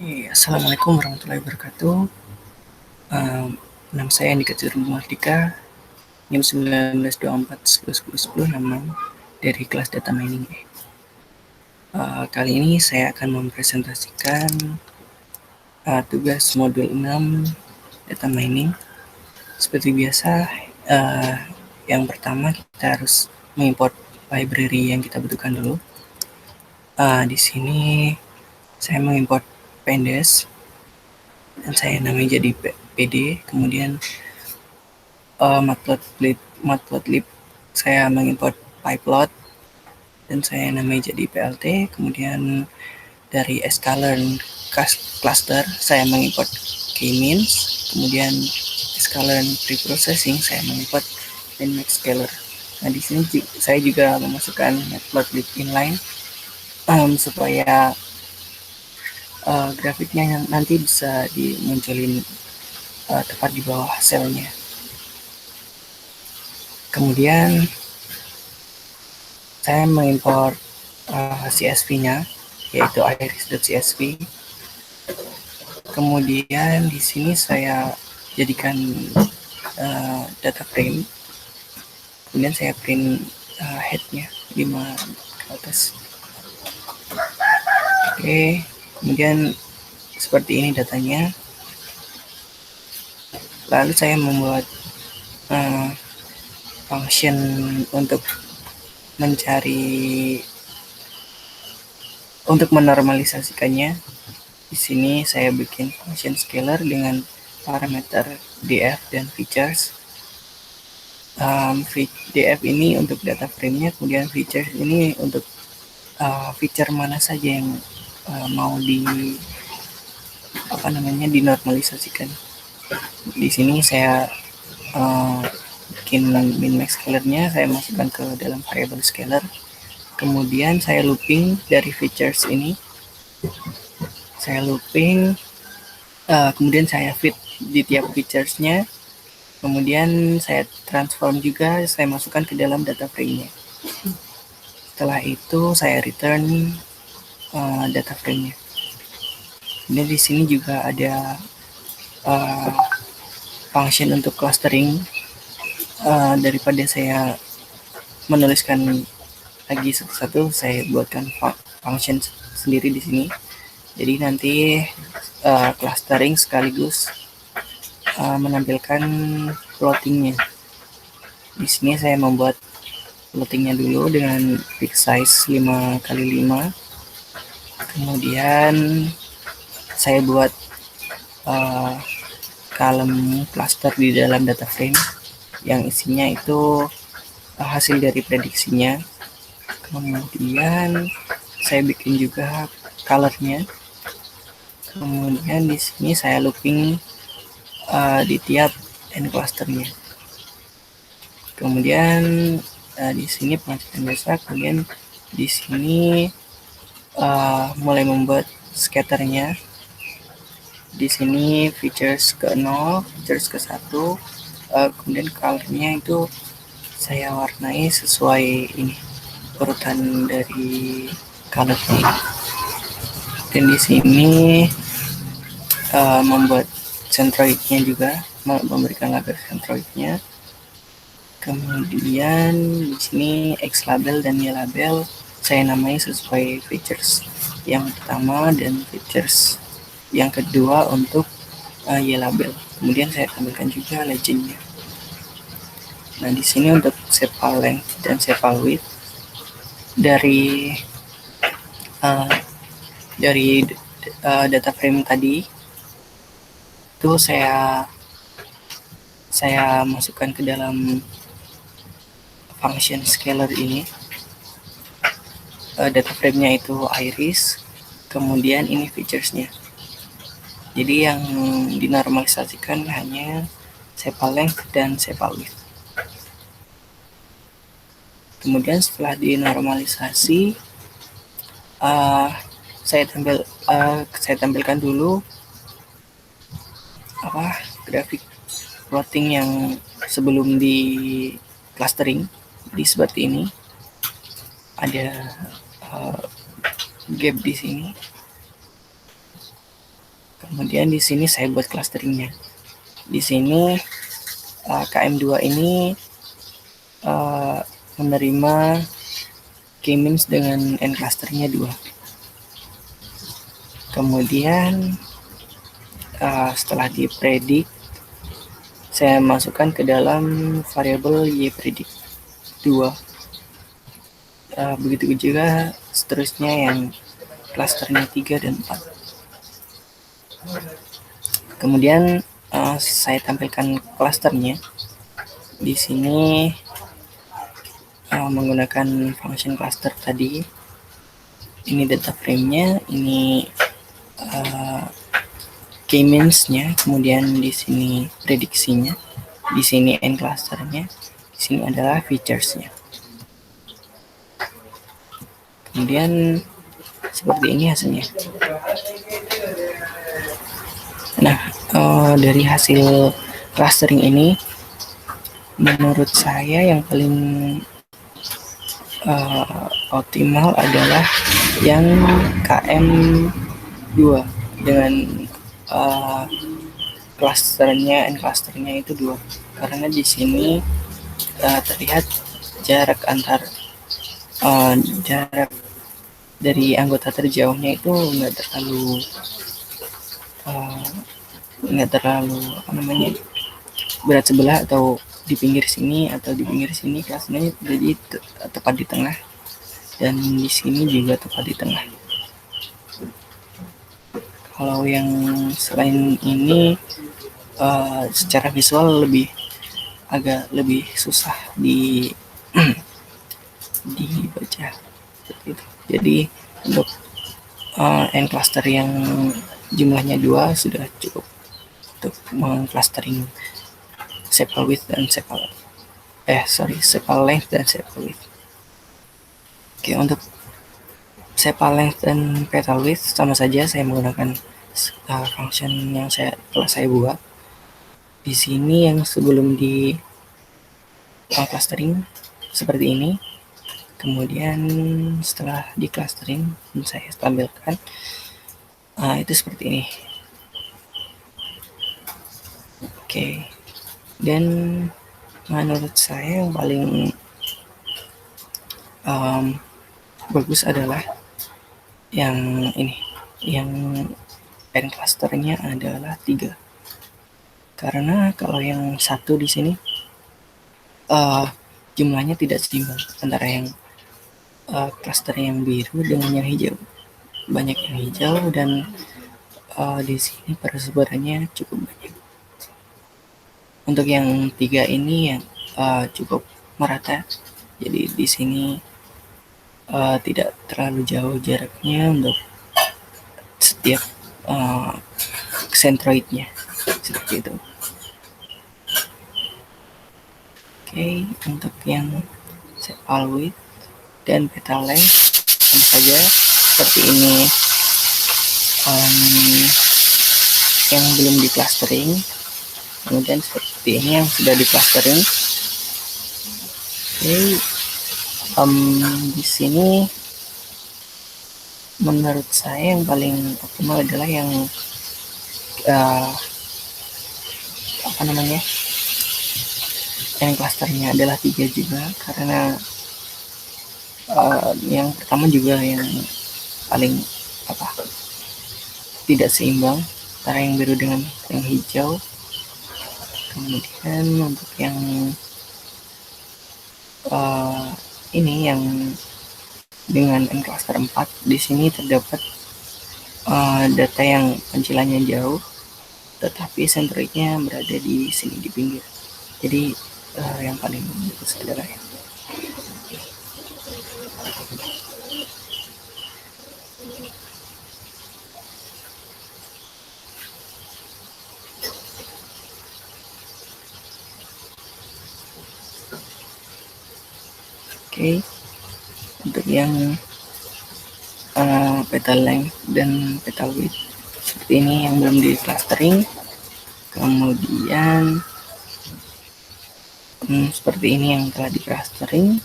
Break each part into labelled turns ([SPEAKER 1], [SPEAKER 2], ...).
[SPEAKER 1] Assalamualaikum warahmatullahi wabarakatuh. Nama saya Andika Mardika, NIM 1924 nama dari kelas Data Mining. Kali ini saya akan mempresentasikan tugas modul 6 Data Mining. Seperti biasa, yang pertama kita harus mengimport library yang kita butuhkan dulu. Di sini saya mengimport pandas dan saya namanya jadi PD, kemudian matplotlib saya mengimport pyplot dan saya namanya jadi plt, kemudian dari sklearn cluster saya mengimport k-means, kemudian sklearn preprocessing saya mengimport min-max scaler. Nah, di sini saya juga memasukkan matplotlib inline supaya grafiknya nanti bisa dimunculin tepat di bawah selnya. Kemudian saya mengimport CSV-nya, yaitu iris.csv. Kemudian di sini saya jadikan data frame. Kemudian saya print head-nya 5 ke atas. Oke, kemudian seperti ini datanya. Lalu saya membuat function untuk menormalisasikannya. Di sini saya bikin function scalar dengan parameter df dan features. df ini untuk data frame-nya, kemudian features ini untuk feature mana saja yang mau dinormalisasikan. Di sini saya bikin min-max scalar-nya, saya masukkan ke dalam variable scalar. Kemudian saya looping dari features ini. Saya looping, kemudian saya fit di tiap features-nya. Kemudian saya transform juga, saya masukkan ke dalam data frame-nya. Setelah itu saya return data frame-nya. Dan di sini juga ada function untuk clustering. Daripada saya menuliskan lagi satu-satu, saya buatkan function sendiri di sini. Jadi nanti clustering sekaligus menampilkan plottingnya. Di sini saya membuat plottingnya dulu dengan fix size 5x5. Kemudian saya buat column cluster di dalam data frame yang isinya itu hasil dari prediksinya. Kemudian saya bikin juga colornya. Kemudian di sini saya looping di tiap end clusternya. Kemudian di sini pengecekan biasa. Kemudian di sini mulai membuat scatternya. Di sini features ke 0, features ke 1, kemudian colornya itu saya warnai sesuai ini urutan dari colornya. Dan di sini membuat centroidnya juga, memberikan label centroidnya. Kemudian di sini X label dan Y label saya namai sesuai features yang pertama dan features yang kedua untuk Y label. Kemudian saya tampilkan juga legendnya. Nah, di sini untuk sepal length dan sepal width dari data frame tadi itu saya masukkan ke dalam function scalar ini. Data frame-nya itu iris, kemudian ini features-nya. Jadi yang dinormalisasikan hanya sepal length dan sepal width. Kemudian setelah dinormalisasi, saya tampilkan dulu grafik plotting yang sebelum di clustering. Jadi seperti ini, ada gap di sini. Kemudian di sini saya buat clusteringnya. Di sini KM2 ini menerima k-means dengan n clusternya 2. Kemudian setelah dipredik, saya masukkan ke dalam variabel yPredict 2. Begitu juga seterusnya yang klasternya 3 dan 4. Kemudian saya tampilkan klasternya. Di sini menggunakan function cluster tadi. Ini data frame-nya, ini k-means-nya, kemudian di sini prediksinya, di sini n cluster-nya, di sini adalah features-nya. Kemudian seperti ini hasilnya. Nah, dari hasil clustering ini, menurut saya yang paling optimal adalah yang KM2 dengan clusternya itu 2, karena di sini terlihat jarak antar jarak dari anggota terjauhnya itu nggak terlalu berat sebelah atau di pinggir sini atau di pinggir sini, kelasnya jadi tepat di tengah, dan di sini juga tepat di tengah. Kalau yang selain ini secara visual agak lebih susah dibaca seperti itu. Jadi untuk n cluster yang jumlahnya 2 sudah cukup untuk mengclustering sepal width dan sepal length dan sepal width. Oke, untuk sepal length dan petal width sama saja, saya menggunakan function yang telah saya buat. Di sini yang sebelum di clustering seperti ini. Kemudian setelah di clustering saya tampilkan itu seperti ini. Oke. Dan menurut saya yang paling bagus adalah yang ini, yang n clusternya adalah 3. Karena kalau yang satu di sini jumlahnya tidak seimbang antara yang cluster yang biru dengan yang hijau. Banyak yang hijau dan di sini persebarannya cukup banyak. Untuk yang 3 ini yang cukup merata, jadi di sini tidak terlalu jauh jaraknya untuk setiap centroidnya, seperti itu. Oke, untuk yang sepal width dan petal length sama saja seperti ini. Yang belum di clustering, kemudian seperti ini yang sudah di clustering. Oke, di sini menurut saya yang paling optimal adalah yang yang clusternya adalah 3 juga, karena yang pertama juga yang paling tidak seimbang antara yang biru dengan yang hijau. Kemudian untuk yang ini yang dengan n cluster 4, di sini terdapat data yang pencilannya jauh, tetapi centroidnya berada di sini di pinggir. Jadi yang paling bagus adalah yang Oke, untuk yang petal length dan petal width seperti ini yang belum di clustering. Kemudian seperti ini yang telah di clustering.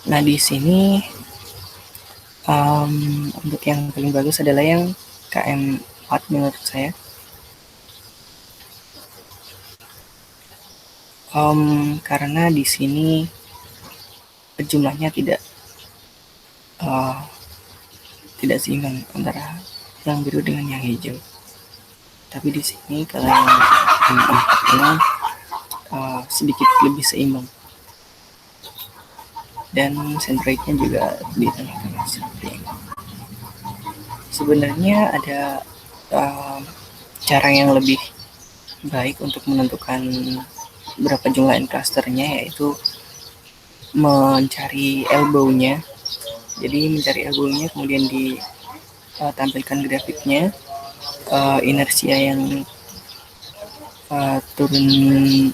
[SPEAKER 1] Nah, di sini untuk yang paling bagus adalah yang KM4 menurut saya. Karena di sini jumlahnya tidak seimbang antara yang biru dengan yang hijau. Tapi di sini kalau yang ini sedikit lebih seimbang. Dan centroidnya juga di tengah-tengah seperti ini. Sebenarnya ada cara yang lebih baik untuk menentukan berapa jumlah enclusternya, yaitu mencari elbow-nya. Jadi mencari elbow-nya kemudian ditampilkan grafiknya, inersia yang turun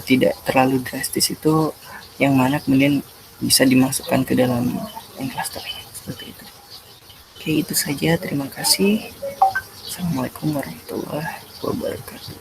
[SPEAKER 1] tidak terlalu drastis itu yang mana kemudian bisa dimasukkan ke dalam encluster seperti itu. Oke, itu saja. Terima kasih. Assalamualaikum warahmatullahi wabarakatuh.